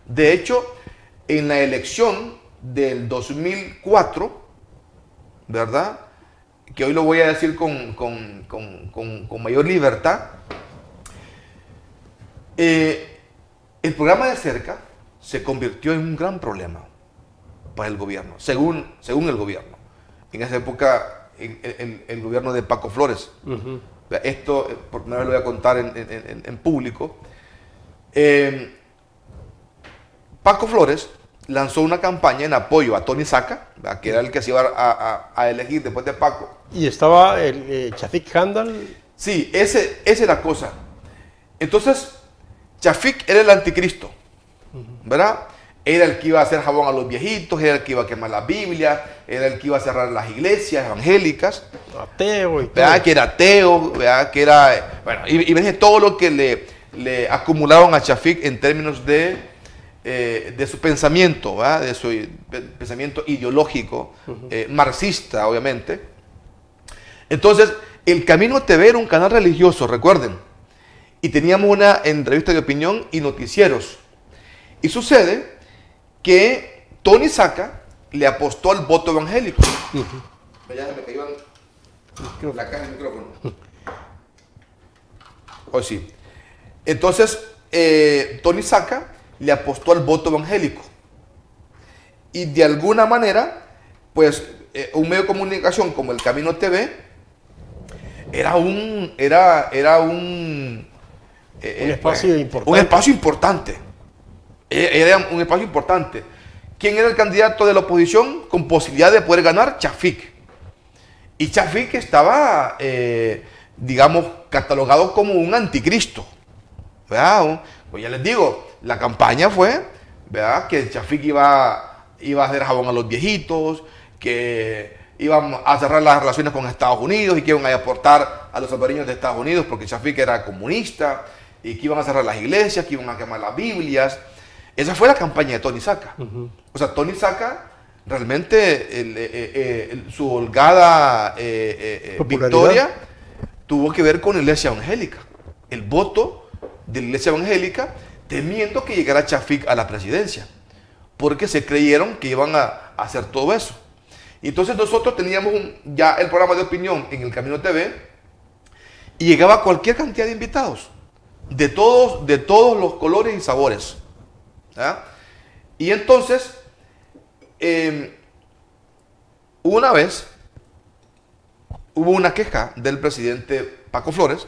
De hecho, en la elección del 2004, ¿verdad? Que hoy lo voy a decir con mayor libertad, el programa de cerca se convirtió en un gran problema para el gobierno, según el gobierno. En esa época, el gobierno de Paco Flores. Esto, por primera vez lo voy a contar en público. Paco Flores lanzó una campaña en apoyo a Tony Saca, ¿verdad? Que era el que se iba a elegir después de Paco. ¿Y estaba el Chafik Handal? Sí, esa es la cosa. Entonces, Chafik era el anticristo, ¿verdad? Era el que iba a hacer jabón a los viejitos, era el que iba a quemar las Biblias, era el que iba a cerrar las iglesias evangélicas. Ateo y todo. ¿Verdad? Que era ateo, ¿verdad? Que era... Bueno, y ven todo lo que le acumularon a Chafik en términos de su pensamiento, ¿verdad? De su pensamiento ideológico, marxista, obviamente. Entonces, el Camino TV era un canal religioso, recuerden. Y teníamos una entrevista de opinión y noticieros. Y sucede que Tony Saca le apostó al voto evangélico. Ya me cayó la caja del micrófono. Oh, sí. Entonces, Tony Saca le apostó al voto evangélico. Y de alguna manera, pues, un medio de comunicación como el Camino TV era un espacio importante. Un espacio importante. Era un espacio importante. ¿Quién era el candidato de la oposición con posibilidad de poder ganar? Chafik. Y Chafik estaba, digamos, catalogado como un anticristo. ¿Verdad? Pues ya les digo, la campaña fue, ¿verdad?, que Chafik iba a hacer jabón a los viejitos, que iban a cerrar las relaciones con Estados Unidos y que iban a aportar a los salvadoreños de Estados Unidos porque Chafik era comunista, y que iban a cerrar las iglesias, que iban a quemar las Biblias. Esa fue la campaña de Tony Saca. O sea, Tony Saca realmente su holgada victoria tuvo que ver con la iglesia evangélica. El voto de la iglesia evangélica temiendo que llegara Chafik a la presidencia, porque se creyeron que iban a hacer todo eso. Y entonces nosotros teníamos ya el programa de opinión en el Camino TV y llegaba cualquier cantidad de invitados, de todos los colores y sabores. ¿Ah? Y entonces, una vez hubo una queja del presidente Paco Flores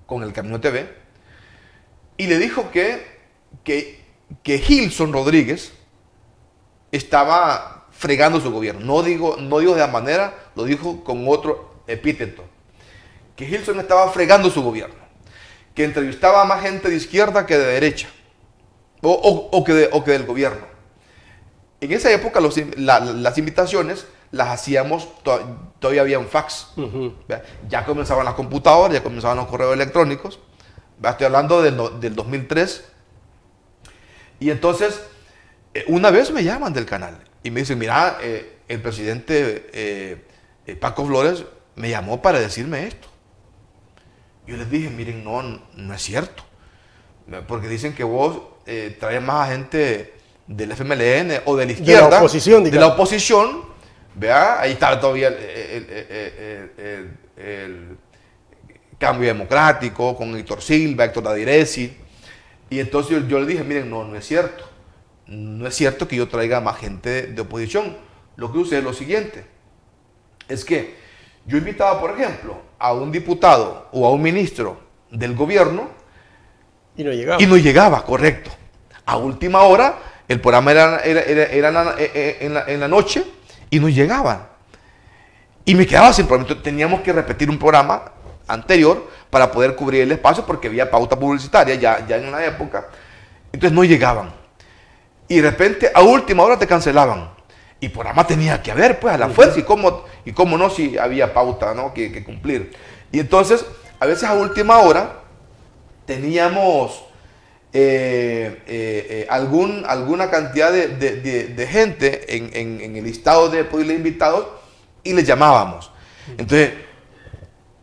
con el Camino TV y le dijo que Gilson Rodríguez estaba fregando su gobierno. No digo de la manera, lo dijo con otro epíteto. Que Gilson estaba fregando su gobierno, que entrevistaba a más gente de izquierda que de derecha. O que del gobierno. En esa época las invitaciones las hacíamos, todavía había un fax. Ya comenzaban las computadoras, ya comenzaban los correos electrónicos. Estoy hablando del 2003. Y entonces, una vez me llaman del canal y me dicen, mira, el presidente Paco Flores me llamó para decirme esto. Yo les dije, miren, no es cierto. Porque dicen que vos traes más gente del FMLN o de la izquierda, de la oposición, digamos. De la oposición, ¿vea? Ahí está todavía el Cambio Democrático con Héctor Silva, Héctor Dadiresi. Y entonces yo le dije, miren, no es cierto. No es cierto que yo traiga más gente de oposición. Lo que sucede es lo siguiente. Es que yo invitaba, por ejemplo, a un diputado o a un ministro del gobierno y no llegaba. Y no llegaba, correcto. A última hora, el programa era en la noche y no llegaba. Y me quedaba sin programa. Teníamos que repetir un programa anterior para poder cubrir el espacio porque había pauta publicitaria ya en una época. Entonces no llegaban. Y de repente, a última hora te cancelaban. Y programa tenía que haber, pues, a la fuerza. Y cómo no, si había pauta, ¿no?, que cumplir. Y entonces, a veces a última hora, teníamos alguna cantidad de gente en el listado de posibles invitados y les llamábamos. Entonces,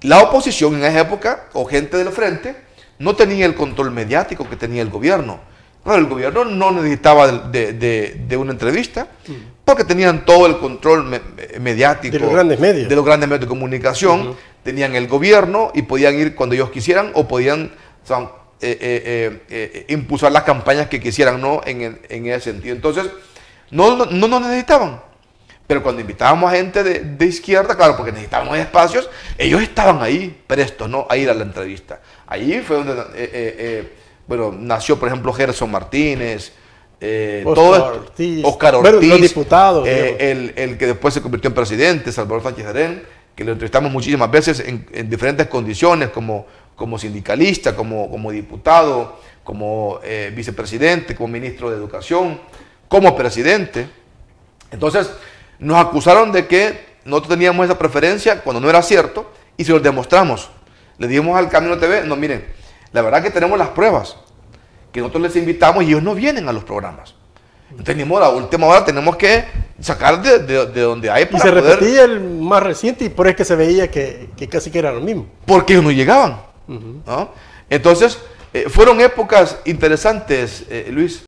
la oposición en esa época, o gente del frente, no tenía el control mediático que tenía el gobierno. Bueno, el gobierno no necesitaba de una entrevista porque tenían todo el control mediático de los grandes medios de comunicación, tenían el gobierno y podían ir cuando ellos quisieran o podían impulsar las campañas que quisieran, ¿no? En ese sentido. Entonces, no nos necesitaban. Pero cuando invitábamos a gente de izquierda, claro, porque necesitábamos espacios, ellos estaban ahí prestos, ¿no? A ir a la entrevista. Ahí fue donde bueno, nació, por ejemplo, Gerson Martínez, Oscar Ortiz, bueno, los diputados, el que después se convirtió en presidente, Salvador Sánchez Serén, que lo entrevistamos muchísimas veces en diferentes condiciones, como sindicalista, como diputado, como vicepresidente, como ministro de Educación, como presidente. Entonces, nos acusaron de que nosotros teníamos esa preferencia cuando no era cierto y se los demostramos. Le dijimos al Camino TV, no, miren, la verdad que tenemos las pruebas, que nosotros les invitamos y ellos no vienen a los programas. Entonces, ni modo, a última hora tenemos que sacar de donde hay para y se repetía el más reciente y por eso es que se veía que casi que era lo mismo. Porque ellos no llegaban. ¿No? Entonces, fueron épocas interesantes, Luis.